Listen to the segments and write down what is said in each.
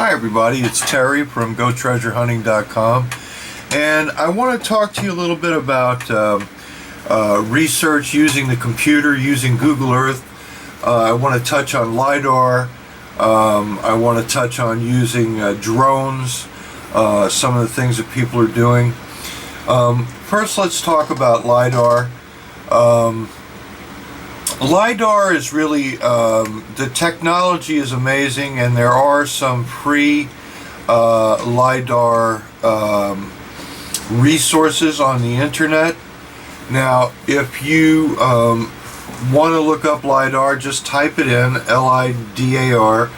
Hi everybody, it's Terry from GoTreasureHunting.com, and I want to talk to you a little bit about research using the computer, using Google Earth. I want to touch on LIDAR. I want to touch on using drones, some of the things that people are doing. First, let's talk about LIDAR. LIDAR is really, the technology is amazing, and there are some free LIDAR resources on the internet. Now, if you want to look up LIDAR, just type it in, LIDAR.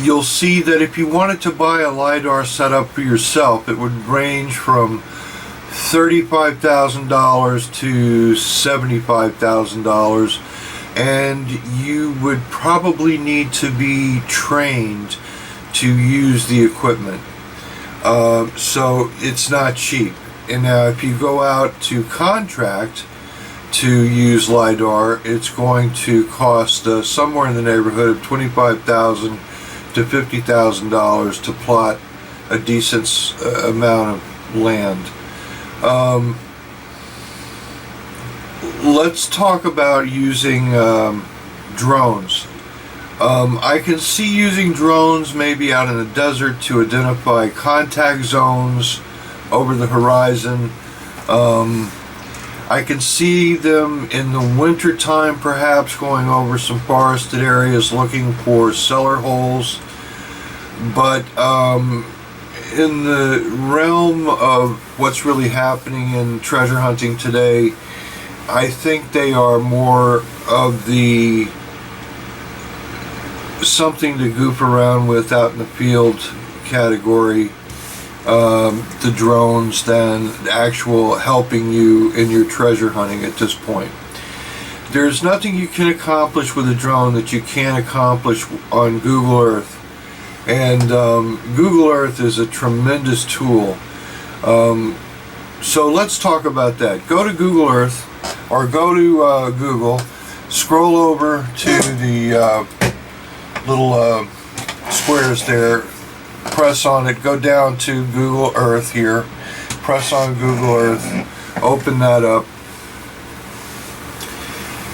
You'll see that if you wanted to buy a LIDAR setup for yourself, it would range from $35,000 to $75,000, and you would probably need to be trained to use the equipment. So it's not cheap. And now if you go out to contract to use LIDAR, it's going to cost somewhere in the neighborhood of $25,000 to $50,000 to plot a decent amount of land. Let's talk about using drones. I can see using drones maybe out in the desert to identify contact zones over the horizon. I can see them in the winter time perhaps going over some forested areas looking for cellar holes, but in the realm of what's really happening in treasure hunting today, I think they are more of the something to goof around with out in the field category, the drones, than actual helping you in your treasure hunting at this point. There's nothing you can accomplish with a drone that you can't accomplish on Google Earth. And Google Earth is a tremendous tool. So let's talk about that. Go to Google Earth, or go to Google, scroll over to the little squares there, press on it, go down to Google Earth here, press on Google Earth, open that up.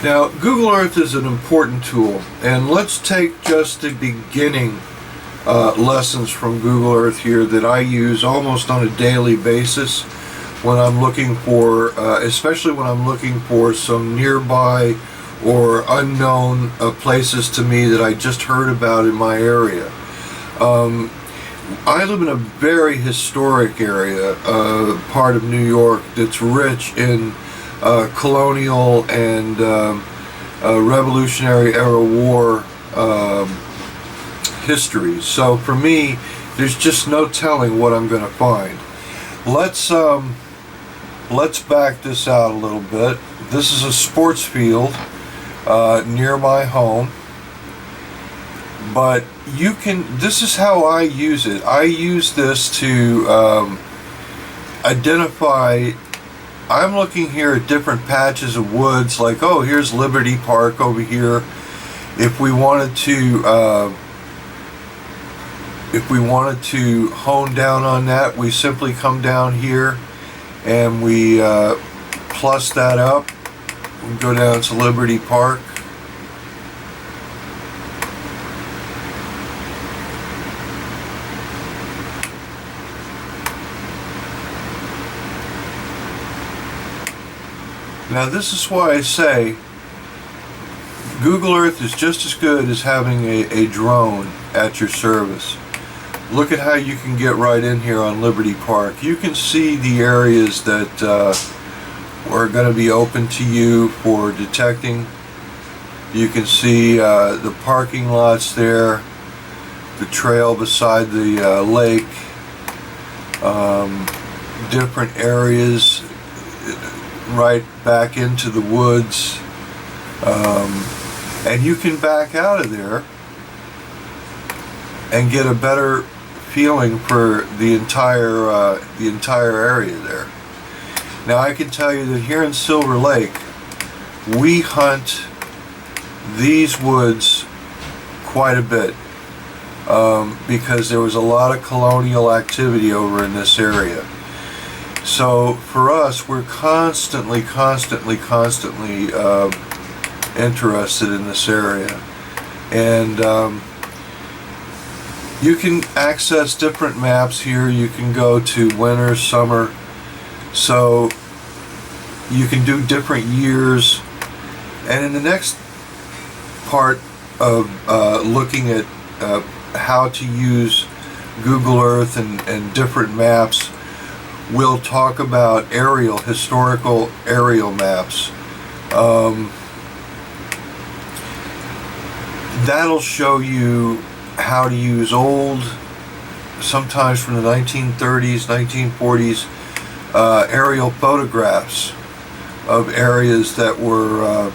Now, Google Earth is an important tool, and let's take just the beginning lessons from Google Earth here that I use almost on a daily basis when I'm looking for, especially when I'm looking for some nearby or unknown places to me that I just heard about in my area. I live in a very historic area, part of New York that's rich in colonial and Revolutionary era war history. So for me, there's just no telling what I'm going to find. Let's back this out a little bit. This is a sports field near my home, but you can, this is how I use it. I use this to identify, I'm looking here at different patches of woods, like, oh, here's Liberty Park over here. If we wanted to hone down on that, we simply come down here and we plus that up. We go down to Liberty Park. Now, this is why I say Google Earth is just as good as having a drone at your service. Look at how you can get right in here on Liberty Park. You can see the areas that are going to be open to you for detecting. You can see the parking lots there, the trail beside the lake, different areas right back into the woods, and you can back out of there and get a better feeling for the entire area there. Now, I can tell you that here in Silver Lake, we hunt these woods quite a bit. because there was a lot of colonial activity over in this area. So for us, we're constantly interested in this area. And you can access different maps here. You can go to winter, summer, so you can do different years. And in the next part of looking at how to use Google Earth and different maps, we'll talk about historical aerial maps. That'll show you how to use old, sometimes from the 1930s, 1940s, aerial photographs of areas that were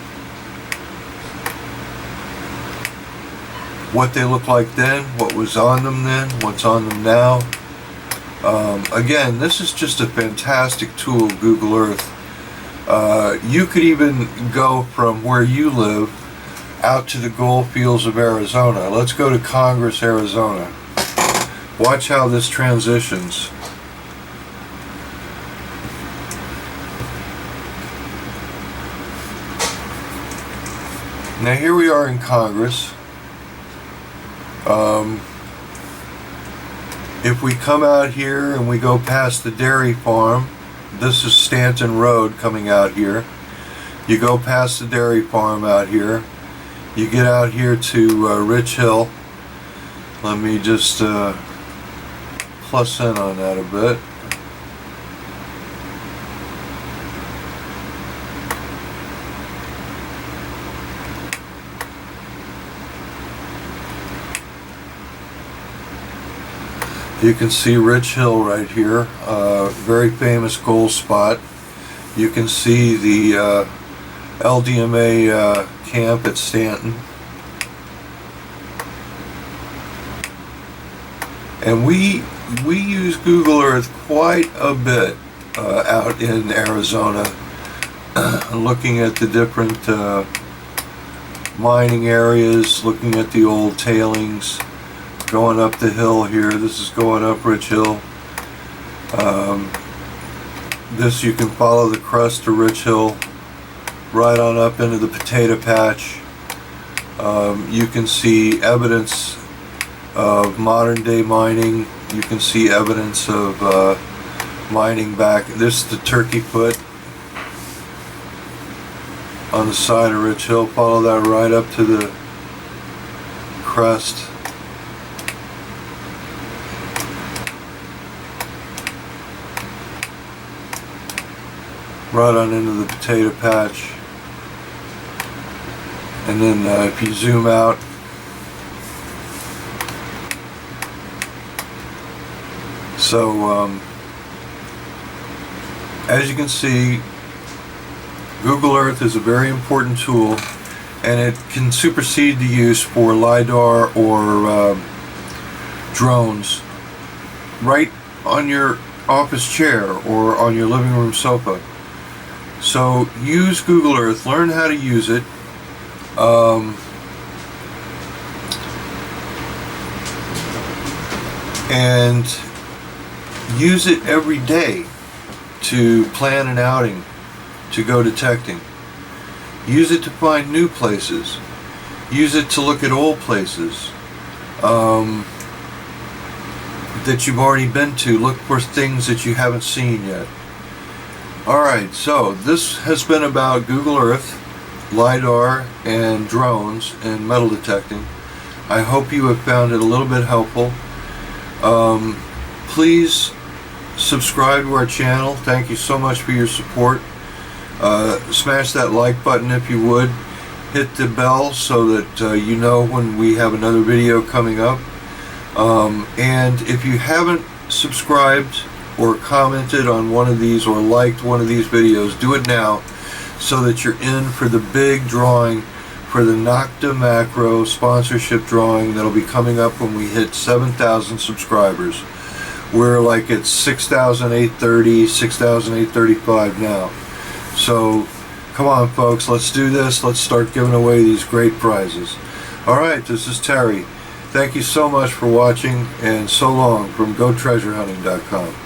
what they looked like then, what was on them then, what's on them now. Again, this is just a fantastic tool, Google Earth. You could even go from where you live out to the gold fields of Arizona. Let's go to Congress, Arizona. Watch how this transitions. Now here we are in Congress. If we come out here and we go past the dairy farm, this is Stanton Road coming out here. You go past the dairy farm out here. You get out here to Rich Hill. Let me just plus in on that a bit. You can see Rich Hill right here, very famous gold spot. You can see the LDMA camp at Stanton. And we use Google Earth quite a bit out in Arizona, looking at the different mining areas, looking at the old tailings, going up the hill here. This is going up Rich Hill. This, you can follow the crest to Rich Hill right on up into the potato patch. You can see evidence of modern day mining. You can see evidence of mining back. This is the Turkey Foot on the side of Rich Hill. Follow that right up to the crest. Right on into the potato patch. And then if you zoom out, so as you can see, Google Earth is a very important tool, and it can supersede the use for LIDAR or drones right on your office chair or on your living room sofa. So use Google Earth, learn how to use it. And use it every day to plan an outing, to go detecting. Use it to find new places. Use it to look at old places that you've already been to. Look for things that you haven't seen yet. Alright, so this has been about Google Earth, LIDAR, and drones and metal detecting. I hope you have found it a little bit helpful. Please subscribe to our channel. Thank you so much for your support. Smash that like button if you would. Hit the bell so that you know when we have another video coming up. And if you haven't subscribed or commented on one of these or liked one of these videos, do it now so that you're in for the big drawing for the Nocta Macro sponsorship drawing that'll be coming up when we hit 7,000 subscribers. We're like at 6,830, 6,835 now. So come on folks, let's do this. Let's start giving away these great prizes. Alright, this is Terry. Thank you so much for watching, and so long from GoTreasureHunting.com.